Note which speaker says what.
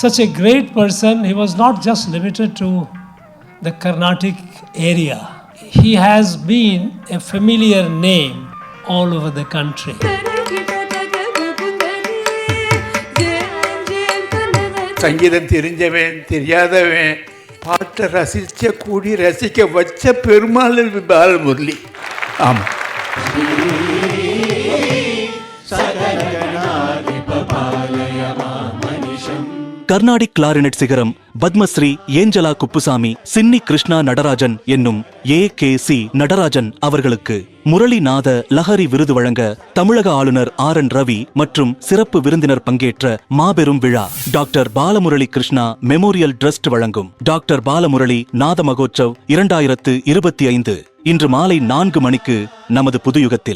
Speaker 1: Such a great person, he was not just limited to the Carnatic area. He has been a familiar name all over the country.
Speaker 2: சங்கீதம் தெரிஞ்சவன் தெரியாதவன் பாட்டை ரசிக்க கூடி ரசிக்க வச்ச பெருமாள் பாலமுரளி. ஆமாம்.
Speaker 3: கர்நாடிக் கிளாரினட் சிகரம் பத்மஸ்ரீ ஏஞ்சலா குப்புசாமி, சின்னி கிருஷ்ணா நடராஜன் என்னும் AKC நடராஜன் அவர்களுக்கு முரளிநாத லஹரி விருது வழங்க தமிழக ஆளுநர் RN ரவி மற்றும் சிறப்பு விருந்தினர் பங்கேற்ற மாபெரும் விழா doctor Balamurali Krishna memorial trust வழங்கும் டாக்டர் பாலமுரளி நாத மகோற்சவ் 2025 இன்று மாலை 4 மணிக்கு நமது புதுயுகத்தில்.